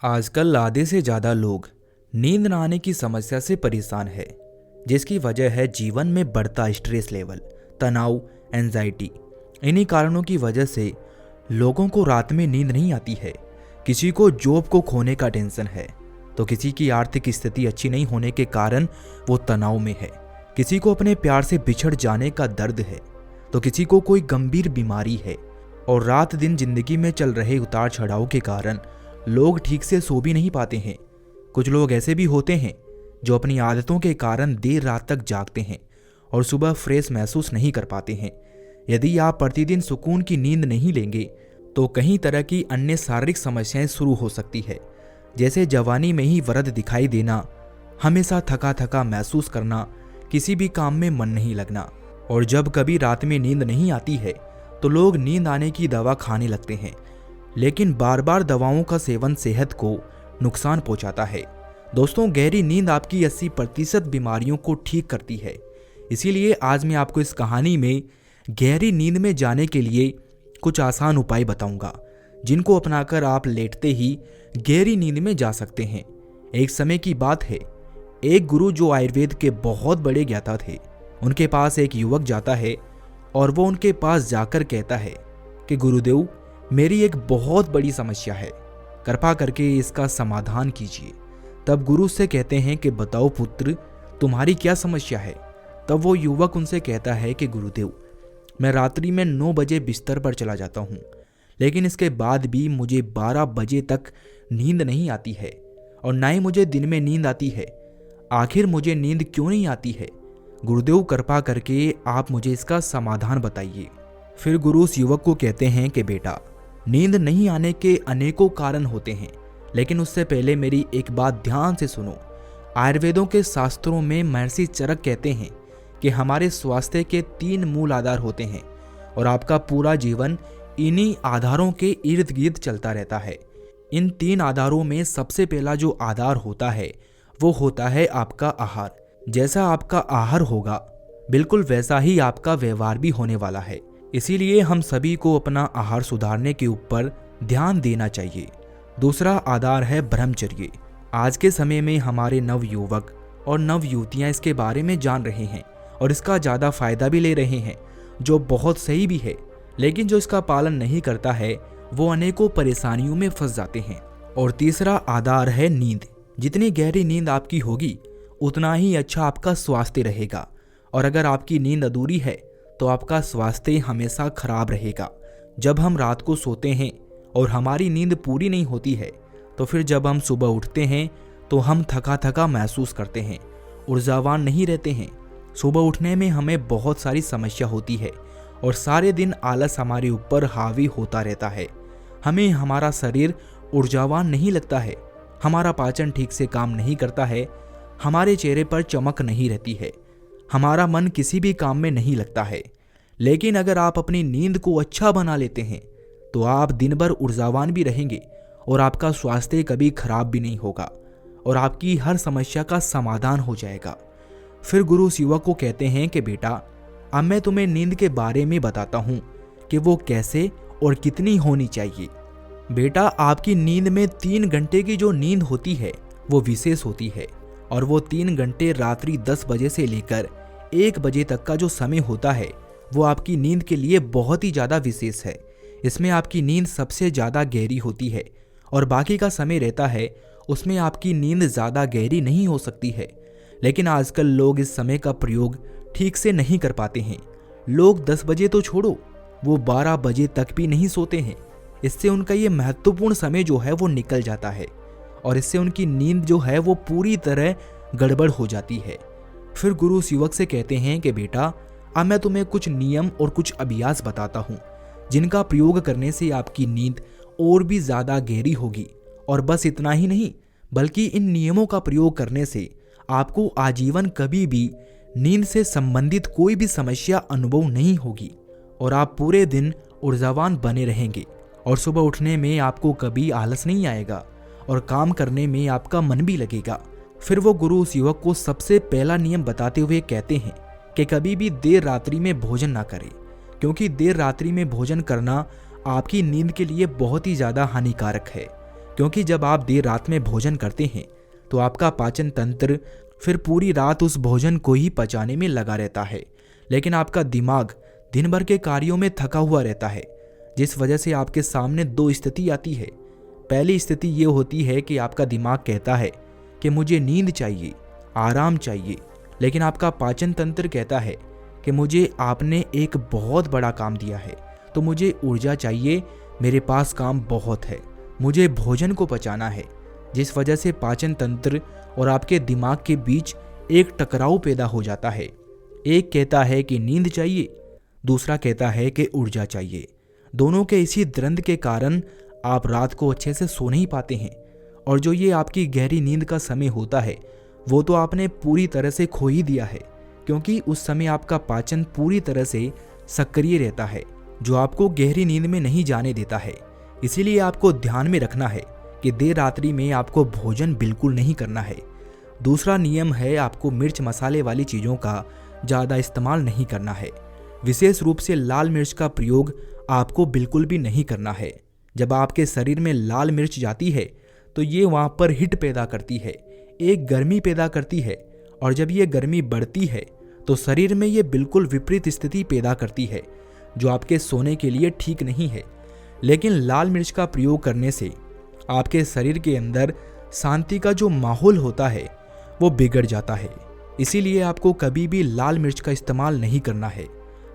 आजकल आधे से ज़्यादा लोग नींद न आने की समस्या से परेशान है, जिसकी वजह है जीवन में बढ़ता स्ट्रेस लेवल, तनाव, एंजाइटी। इन्हीं कारणों की वजह से लोगों को रात में नींद नहीं आती है। किसी को जॉब को खोने का टेंशन है, तो किसी की आर्थिक स्थिति अच्छी नहीं होने के कारण वो तनाव में है। किसी को अपने प्यार से बिछड़ जाने का दर्द है, तो किसी को कोई गंभीर बीमारी है। और रात दिन जिंदगी में चल रहे उतार चढ़ाव के कारण लोग ठीक से सो भी नहीं पाते हैं। कुछ लोग ऐसे भी होते हैं जो अपनी आदतों के कारण देर रात तक जागते हैं और सुबह फ्रेश महसूस नहीं कर पाते हैं। यदि आप प्रतिदिन सुकून की नींद नहीं लेंगे तो कई तरह की अन्य शारीरिक समस्याएं शुरू हो सकती है, जैसे जवानी में ही वृद्ध दिखाई देना, हमेशा थका थका महसूस करना, किसी भी काम में मन नहीं लगना। और जब कभी रात में नींद नहीं आती है तो लोग नींद आने की दवा खाने लगते हैं, लेकिन बार बार दवाओं का सेवन सेहत को नुकसान पहुंचाता है। दोस्तों, गहरी नींद आपकी 80% बीमारियों को ठीक करती है। इसीलिए आज मैं आपको इस कहानी में गहरी नींद में जाने के लिए कुछ आसान उपाय बताऊंगा, जिनको अपनाकर आप लेटते ही गहरी नींद में जा सकते हैं। एक समय की बात है, एक गुरु जो आयुर्वेद के बहुत बड़े ज्ञाता थे, उनके पास एक युवक जाता है और वो उनके पास जाकर कहता है कि गुरुदेव, मेरी एक बहुत बड़ी समस्या है, कृपा करके इसका समाधान कीजिए। तब गुरु उससे कहते हैं कि बताओ पुत्र, तुम्हारी क्या समस्या है। तब वो युवक उनसे कहता है कि गुरुदेव, मैं रात्रि में 9 बजे बिस्तर पर चला जाता हूँ, लेकिन इसके बाद भी मुझे 12 बजे तक नींद नहीं आती है और ना ही मुझे दिन में नींद आती है। आखिर मुझे नींद क्यों नहीं आती है? गुरुदेव, कृपा करके आप मुझे इसका समाधान बताइए। फिर गुरु उस युवक को कहते हैं कि बेटा, नींद नहीं आने के अनेकों कारण होते हैं, लेकिन उससे पहले मेरी एक बात ध्यान से सुनो। आयुर्वेदों के शास्त्रों में महर्षि चरक कहते हैं कि हमारे स्वास्थ्य के 3 मूल आधार होते हैं और आपका पूरा जीवन इन्हीं आधारों के इर्द गिर्द चलता रहता है। इन 3 आधारों में सबसे पहला जो आधार होता है वो होता है आपका आहार। जैसा आपका आहार होगा, बिल्कुल वैसा ही आपका व्यवहार भी होने वाला है। इसीलिए हम सभी को अपना आहार सुधारने के ऊपर ध्यान देना चाहिए। दूसरा आधार है ब्रह्मचर्य। आज के समय में हमारे नव युवक और नव युवतियां इसके बारे में जान रहे हैं और इसका ज़्यादा फायदा भी ले रहे हैं, जो बहुत सही भी है। लेकिन जो इसका पालन नहीं करता है वो अनेकों परेशानियों में फंस जाते हैं। और तीसरा आधार है नींद। जितनी गहरी नींद आपकी होगी, उतना ही अच्छा आपका स्वास्थ्य रहेगा। और अगर आपकी नींद अधूरी है तो आपका स्वास्थ्य हमेशा खराब रहेगा। जब हम रात को सोते हैं और हमारी नींद पूरी नहीं होती है, तो फिर जब हम सुबह उठते हैं तो हम थका थका महसूस करते हैं, ऊर्जावान नहीं रहते हैं। सुबह उठने में हमें बहुत सारी समस्या होती है और सारे दिन आलस हमारे ऊपर हावी होता रहता है। हमें हमारा शरीर ऊर्जावान नहीं लगता है, हमारा पाचन ठीक से काम नहीं करता है, हमारे चेहरे पर चमक नहीं रहती है, हमारा मन किसी भी काम में नहीं लगता है। लेकिन अगर आप अपनी नींद को अच्छा बना लेते हैं तो आप दिन भर ऊर्जावान भी रहेंगे और आपका स्वास्थ्य कभी खराब भी नहीं होगा और आपकी हर समस्या का समाधान हो जाएगा। फिर गुरु उस युवक को कहते हैं कि बेटा, अब मैं तुम्हें नींद के बारे में बताता हूँ कि वो कैसे और कितनी होनी चाहिए। बेटा, आपकी नींद में 3 घंटे की जो नींद होती है वो विशेष होती है और वो 3 घंटे रात्रि 10 बजे से लेकर 1 बजे तक का जो समय होता है वो आपकी नींद के लिए बहुत ही ज़्यादा विशेष है। इसमें आपकी नींद सबसे ज़्यादा गहरी होती है और बाकी का समय रहता है उसमें आपकी नींद ज़्यादा गहरी नहीं हो सकती है। लेकिन आजकल लोग इस समय का प्रयोग ठीक से नहीं कर पाते हैं। लोग 10 बजे तो छोड़ो, वो 12 बजे तक भी नहीं सोते हैं। इससे उनका ये महत्वपूर्ण समय जो है वो निकल जाता है और इससे उनकी नींद जो है वो पूरी तरह गड़बड़ हो जाती है। फिर गुरु उस युवक से कहते हैं कि बेटा, अब मैं तुम्हें कुछ नियम और कुछ अभ्यास बताता हूँ, जिनका प्रयोग करने से आपकी नींद और भी ज़्यादा गहरी होगी। और बस इतना ही नहीं, बल्कि इन नियमों का प्रयोग करने से आपको आजीवन कभी भी नींद से संबंधित कोई भी समस्या अनुभव नहीं होगी और आप पूरे दिन ऊर्जावान बने रहेंगे और सुबह उठने में आपको कभी आलस नहीं आएगा और काम करने में आपका मन भी लगेगा। फिर वो गुरु उस युवक को सबसे पहला नियम बताते हुए कहते हैं कि कभी भी देर रात्रि में भोजन ना करें, क्योंकि देर रात्रि में भोजन करना आपकी नींद के लिए बहुत ही ज़्यादा हानिकारक है। क्योंकि जब आप देर रात में भोजन करते हैं तो आपका पाचन तंत्र फिर पूरी रात उस भोजन को ही पचाने में लगा रहता है, लेकिन आपका दिमाग दिन भर के कार्यों में थका हुआ रहता है, जिस वजह से आपके सामने दो स्थिति आती है। पहली स्थिति ये होती है कि आपका दिमाग कहता है कि मुझे नींद चाहिए, आराम चाहिए, लेकिन आपका पाचन तंत्र कहता है कि मुझे आपने एक बहुत बड़ा काम दिया है तो मुझे ऊर्जा चाहिए, मेरे पास काम बहुत है, मुझे भोजन को पचाना है। जिस वजह से पाचन तंत्र और आपके दिमाग के बीच एक टकराव पैदा हो जाता है। एक कहता है कि नींद चाहिए, दूसरा कहता है कि ऊर्जा चाहिए। दोनों के इसी द्वंद्व के कारण आप रात को अच्छे से सो नहीं पाते हैं, और जो ये आपकी गहरी नींद का समय होता है वो तो आपने पूरी तरह से खो ही दिया है, क्योंकि उस समय आपका पाचन पूरी तरह से सक्रिय रहता है, जो आपको गहरी नींद में नहीं जाने देता है। इसीलिए आपको ध्यान में रखना है कि देर रात्रि में आपको भोजन बिल्कुल नहीं करना है। दूसरा नियम है आपको मिर्च मसाले वाली चीज़ों का ज़्यादा इस्तेमाल नहीं करना है। विशेष रूप से लाल मिर्च का प्रयोग आपको बिल्कुल भी नहीं करना है। जब आपके शरीर में लाल मिर्च जाती है तो ये वहाँ पर हीट पैदा करती है, एक गर्मी पैदा करती है, और जब ये गर्मी बढ़ती है तो शरीर में ये बिल्कुल विपरीत स्थिति पैदा करती है, जो आपके सोने के लिए ठीक नहीं है। लेकिन लाल मिर्च का प्रयोग करने से आपके शरीर के अंदर शांति का जो माहौल होता है वो बिगड़ जाता है। इसीलिए आपको कभी भी लाल मिर्च का इस्तेमाल नहीं करना है।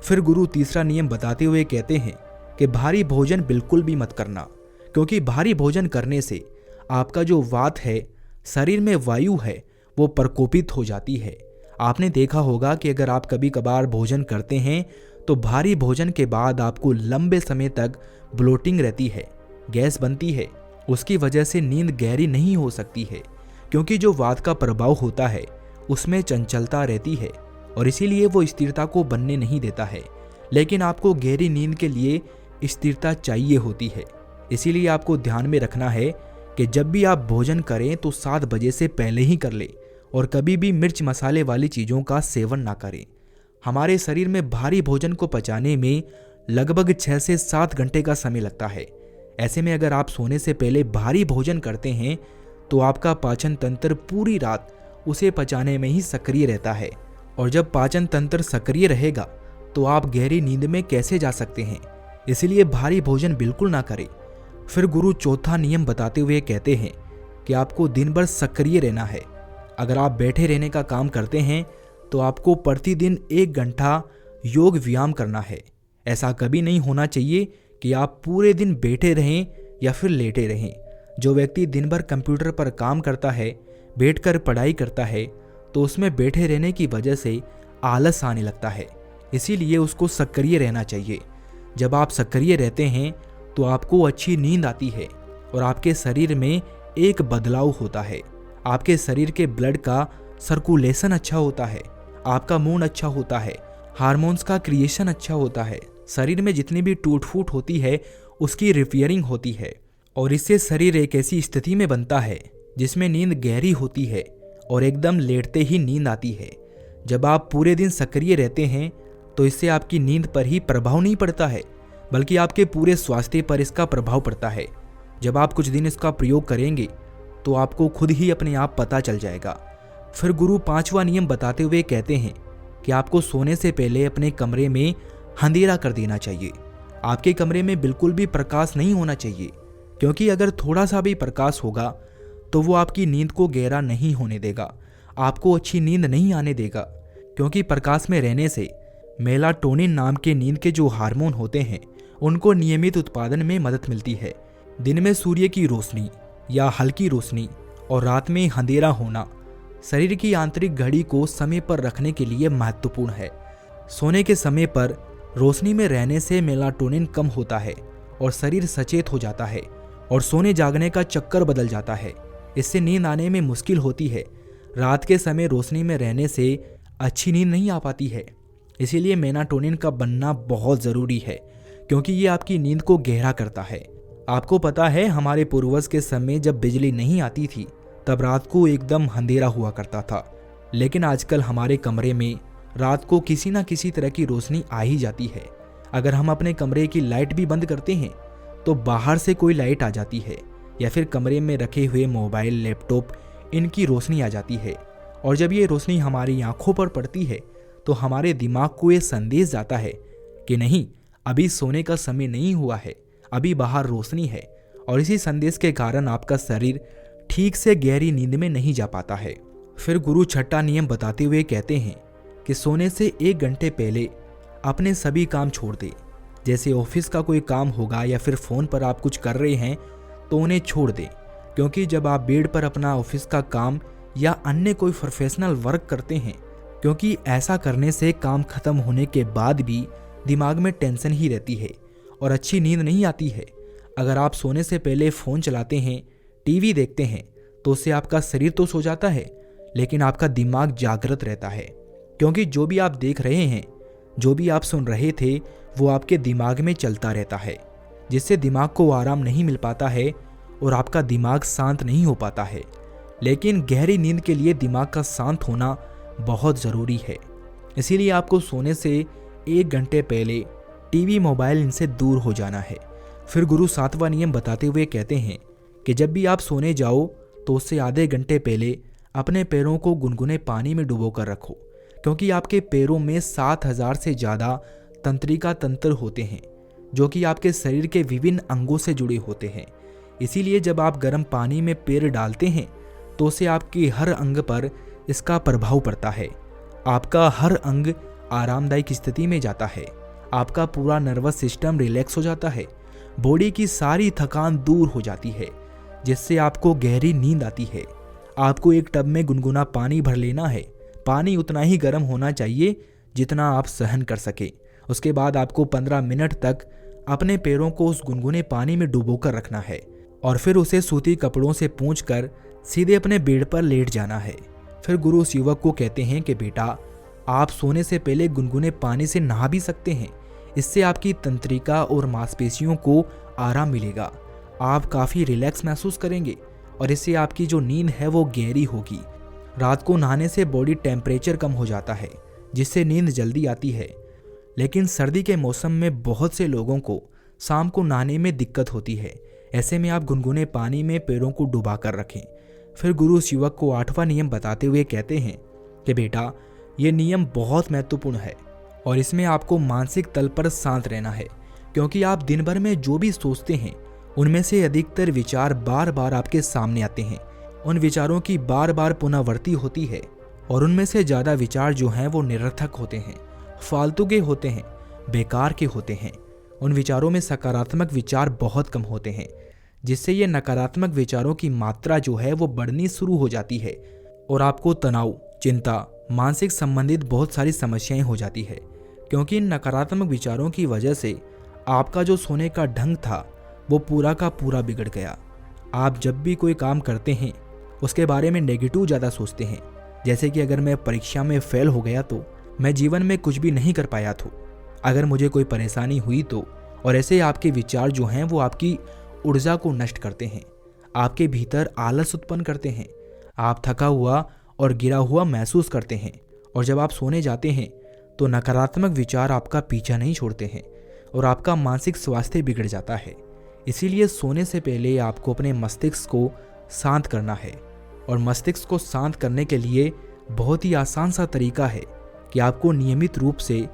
फिर गुरु तीसरा नियम बताते हुए कहते हैं कि भारी भोजन बिल्कुल भी मत करना, क्योंकि भारी भोजन करने से आपका जो वात है, शरीर में वायु है, वो प्रकोपित हो जाती है। आपने देखा होगा कि अगर आप कभी कभार भोजन करते हैं तो भारी भोजन के बाद आपको लंबे समय तक ब्लोटिंग रहती है, गैस बनती है। उसकी वजह से नींद गहरी नहीं हो सकती है, क्योंकि जो वात का प्रभाव होता है उसमें चंचलता रहती है, और इसीलिए वो स्थिरता को बनने नहीं देता है। लेकिन आपको गहरी नींद के लिए स्थिरता चाहिए होती है। इसीलिए आपको ध्यान में रखना है कि जब भी आप भोजन करें तो 7 बजे से पहले ही कर लें, और कभी भी मिर्च मसाले वाली चीज़ों का सेवन ना करें। हमारे शरीर में भारी भोजन को पचाने में लगभग 6 से 7 घंटे का समय लगता है। ऐसे में अगर आप सोने से पहले भारी भोजन करते हैं तो आपका पाचन तंत्र पूरी रात उसे पचाने में ही सक्रिय रहता है, और जब पाचन तंत्र सक्रिय रहेगा तो आप गहरी नींद में कैसे जा सकते हैं। इसलिए भारी भोजन बिल्कुल ना करें। फिर गुरु चौथा नियम बताते हुए कहते हैं कि आपको दिन भर सक्रिय रहना है। अगर आप बैठे रहने का काम करते हैं तो आपको प्रतिदिन 1 घंटा योग व्यायाम करना है। ऐसा कभी नहीं होना चाहिए कि आप पूरे दिन बैठे रहें या फिर लेटे रहें। जो व्यक्ति दिन भर कंप्यूटर पर काम करता है, बैठकर पढ़ाई करता है, तो उसमें बैठे रहने की वजह से आलस आने लगता है। इसीलिए उसको सक्रिय रहना चाहिए। जब आप सक्रिय रहते हैं तो आपको अच्छी नींद आती है, और आपके शरीर में एक बदलाव होता है। आपके शरीर के ब्लड का सर्कुलेशन अच्छा होता है, आपका मूड अच्छा होता है, हार्मोन्स का क्रिएशन अच्छा होता है, शरीर में जितनी भी टूट फूट होती है उसकी रिपेयरिंग होती है, और इससे शरीर एक ऐसी स्थिति में बनता है जिसमें नींद गहरी होती है और एकदम लेटते ही नींद आती है। जब आप पूरे दिन सक्रिय रहते हैं तो इससे आपकी नींद पर ही प्रभाव नहीं पड़ता है, बल्कि आपके पूरे स्वास्थ्य पर इसका प्रभाव पड़ता है। जब आप कुछ दिन इसका प्रयोग करेंगे तो आपको खुद ही अपने आप पता चल जाएगा। फिर गुरु 5वां नियम बताते हुए कहते हैं कि आपको सोने से पहले अपने कमरे में अंधेरा कर देना चाहिए। आपके कमरे में बिल्कुल भी प्रकाश नहीं होना चाहिए, क्योंकि अगर थोड़ा सा भी प्रकाश होगा तो वो आपकी नींद को गहरा नहीं होने देगा, आपको अच्छी नींद नहीं आने देगा। क्योंकि प्रकाश में रहने से मेलाटोनिन नाम के नींद के जो हार्मोन होते हैं उनको नियमित उत्पादन में मदद मिलती है। दिन में सूर्य की रोशनी या हल्की रोशनी और रात में अंधेरा होना शरीर की आंतरिक घड़ी को समय पर रखने के लिए महत्वपूर्ण है। सोने के समय पर रोशनी में रहने से मेलाटोनिन कम होता है और शरीर सचेत हो जाता है और सोने जागने का चक्कर बदल जाता है। इससे नींद आने में मुश्किल होती है। रात के समय रोशनी में रहने से अच्छी नींद नहीं आ पाती है। इसीलिए मेलाटोनिन का बनना बहुत ज़रूरी है, क्योंकि ये आपकी नींद को गहरा करता है। आपको पता है हमारे पूर्वज के समय जब बिजली नहीं आती थी तब रात को एकदम अंधेरा हुआ करता था, लेकिन आजकल हमारे कमरे में रात को किसी न किसी तरह की रोशनी आ ही जाती है। अगर हम अपने कमरे की लाइट भी बंद करते हैं तो बाहर से कोई लाइट आ जाती है या फिर कमरे में रखे हुए मोबाइल, लैपटॉप, इनकी रोशनी आ जाती है। और जब ये रोशनी हमारी आंखों पर पड़ती है तो हमारे दिमाग को ये संदेश जाता है कि नहीं, अभी सोने का समय नहीं हुआ है, अभी बाहर रोशनी है। और इसी संदेश के कारण आपका शरीर ठीक से गहरी नींद में नहीं जा पाता है। फिर गुरु छठा नियम बताते हुए कहते हैं कि सोने से 1 घंटे पहले अपने सभी काम छोड़ दें। जैसे ऑफिस का कोई काम होगा या फिर फ़ोन पर आप कुछ कर रहे हैं तो उन्हें छोड़ दें, क्योंकि जब आप बेड पर अपना ऑफिस का काम या अन्य कोई प्रोफेशनल वर्क करते हैं, क्योंकि ऐसा करने से काम खत्म होने के बाद भी दिमाग में टेंशन ही रहती है और अच्छी नींद नहीं आती है। अगर आप सोने से पहले फ़ोन चलाते हैं, टीवी देखते हैं, तो उससे आपका शरीर तो सो जाता है लेकिन आपका दिमाग जागृत रहता है, क्योंकि जो भी आप देख रहे हैं, जो भी आप सुन रहे थे, वो आपके दिमाग में चलता रहता है, जिससे दिमाग को आराम नहीं मिल पाता है और आपका दिमाग शांत नहीं हो पाता है। लेकिन गहरी नींद के लिए दिमाग का शांत होना बहुत ज़रूरी है। इसीलिए आपको सोने से 1 घंटे पहले टीवी, मोबाइल, इनसे दूर हो जाना है। फिर गुरु 7वां नियम बताते हुए कहते हैं कि जब भी आप सोने जाओ तो उससे आधे घंटे पहले अपने पैरों को गुनगुने पानी में डुबो कर रखो, क्योंकि आपके पैरों में 7000 से ज़्यादा तंत्रिका तंत्र होते हैं जो कि आपके शरीर के विभिन्न अंगों से जुड़े होते हैं। इसीलिए जब आप गर्म पानी में पैर डालते हैं तो उससे आपके हर अंग पर इसका प्रभाव पड़ता है। आपका हर अंग आरामदायक स्थिति में जाता है, आपका पूरा नर्वस सिस्टम रिलैक्स हो जाता है, बॉडी की सारी थकान दूर हो जाती है, जिससे आपको गहरी नींद आती है। आपको एक टब में गुनगुना पानी भर लेना है। पानी उतना ही गर्म होना चाहिए जितना आप सहन कर सके। उसके बाद आपको 15 मिनट तक अपने पैरों को उस गुनगुने पानी में डुबोकर रखना है और फिर उसे सूती कपड़ों से पोंछकर सीधे अपने बेड पर लेट जाना है। फिर गुरु उस युवक को कहते हैं कि बेटा, आप सोने से पहले गुनगुने पानी से नहा भी सकते हैं। इससे आपकी तंत्रिका और मांसपेशियों को आराम मिलेगा, आप काफ़ी रिलैक्स महसूस करेंगे और इससे आपकी जो नींद है वो गहरी होगी। रात को नहाने से बॉडी टेम्परेचर कम हो जाता है, जिससे नींद जल्दी आती है। लेकिन सर्दी के मौसम में बहुत से लोगों को शाम को नहाने में दिक्कत होती है। ऐसे में आप गुनगुने पानी में पैरों को डुबा कर रखें। फिर गुरु उस युवक को 8वां नियम बताते हुए कहते हैं कि बेटा, ये नियम बहुत महत्वपूर्ण है और इसमें आपको मानसिक तल पर शांत रहना है, क्योंकि आप दिन भर में जो भी सोचते हैं उनमें से अधिकतर विचार बार बार आपके सामने आते हैं। उन विचारों की बार बार पुनरावृत्ति होती है और उनमें से ज़्यादा विचार जो हैं वो निरर्थक होते हैं, फालतू के होते हैं, बेकार के होते हैं। उन विचारों में सकारात्मक विचार बहुत कम होते हैं, जिससे ये नकारात्मक विचारों की मात्रा जो है वो बढ़नी शुरू हो जाती है और आपको तनाव, चिंता, मानसिक संबंधित बहुत सारी समस्याएं हो जाती है। क्योंकि इन नकारात्मक विचारों की वजह से आपका जो सोने का ढंग था वो पूरा का पूरा बिगड़ गया। आप जब भी कोई काम करते हैं उसके बारे में नेगेटिव ज़्यादा सोचते हैं। जैसे कि अगर मैं परीक्षा में फेल हो गया तो मैं जीवन में कुछ भी नहीं कर पाया तो, अगर मुझे कोई परेशानी हुई तो, और ऐसे आपके विचार जो हैं वो आपकी ऊर्जा को नष्ट करते हैं, आपके भीतर आलस उत्पन्न करते हैं, आप थका हुआ और गिरा हुआ महसूस करते हैं। और जब आप सोने जाते हैं तो नकारात्मक विचार आपका पीछा नहीं छोड़ते हैं और आपका मानसिक स्वास्थ्य बिगड़ जाता है। इसीलिए सोने से पहले आपको अपने मस्तिष्क को शांत करना है और मस्तिष्क को शांत करने के लिए बहुत ही आसान सा तरीका है कि आपको नियमित रूप से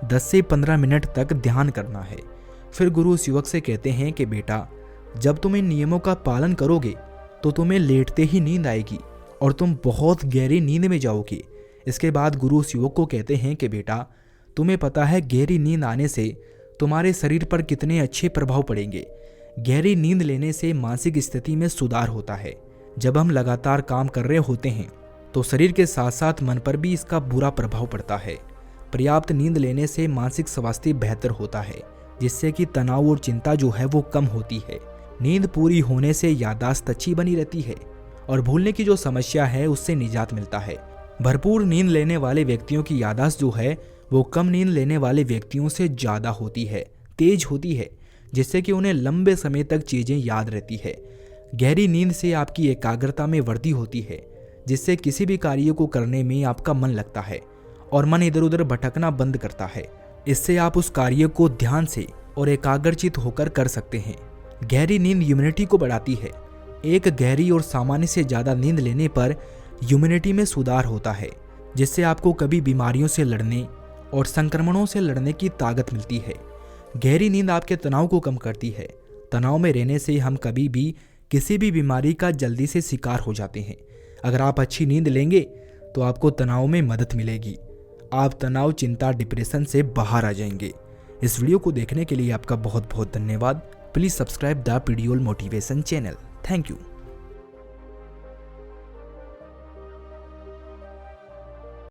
10 से 15 मिनट तक ध्यान करना है। फिर गुरु उस युवक से कहते हैं कि बेटा, जब तुम इन नियमों का पालन करोगे तो तुम्हें लेटते ही नींद आएगी और तुम बहुत गहरी नींद में जाओगे। इसके बाद गुरु उस युवक को कहते हैं कि बेटा, तुम्हें पता है गहरी नींद आने से तुम्हारे शरीर पर कितने अच्छे प्रभाव पड़ेंगे। गहरी नींद लेने से मानसिक स्थिति में सुधार होता है। जब हम लगातार काम कर रहे होते हैं तो शरीर के साथ साथ मन पर भी इसका बुरा प्रभाव पड़ता है। पर्याप्त नींद लेने से मानसिक स्वास्थ्य बेहतर होता है, जिससे कि तनाव और चिंता जो है वो कम होती है। नींद पूरी होने से याददाश्त अच्छी बनी रहती है और भूलने की जो समस्या है उससे निजात मिलता है। भरपूर नींद लेने वाले व्यक्तियों की याददाश्त जो है वो कम नींद लेने वाले व्यक्तियों से ज़्यादा होती है, तेज होती है, जिससे कि उन्हें लंबे समय तक चीज़ें याद रहती है। गहरी नींद से आपकी एकाग्रता में वृद्धि होती है, जिससे किसी भी कार्य को करने में आपका मन लगता है और मन इधर उधर भटकना बंद करता है। इससे आप उस कार्य को ध्यान से और एकाग्रचित होकर कर सकते हैं। गहरी नींद इम्यूनिटी को बढ़ाती है, एक गहरी और सामान्य से ज़्यादा नींद लेने पर इम्यूनिटी में सुधार होता है, जिससे आपको कभी बीमारियों से लड़ने और संक्रमणों से लड़ने की ताकत मिलती है। गहरी नींद आपके तनाव को कम करती है। तनाव में रहने से हम कभी भी किसी भी बीमारी का जल्दी से शिकार हो जाते हैं। अगर आप अच्छी नींद लेंगे तो आपको तनाव में मदद मिलेगी। आप तनाव, चिंता, डिप्रेशन से बाहर आ जाएंगे। इस वीडियो को देखने के लिए आपका बहुत बहुत धन्यवाद। प्लीज़ सब्सक्राइब द पीडियोल मोटिवेशन चैनल। Thank you.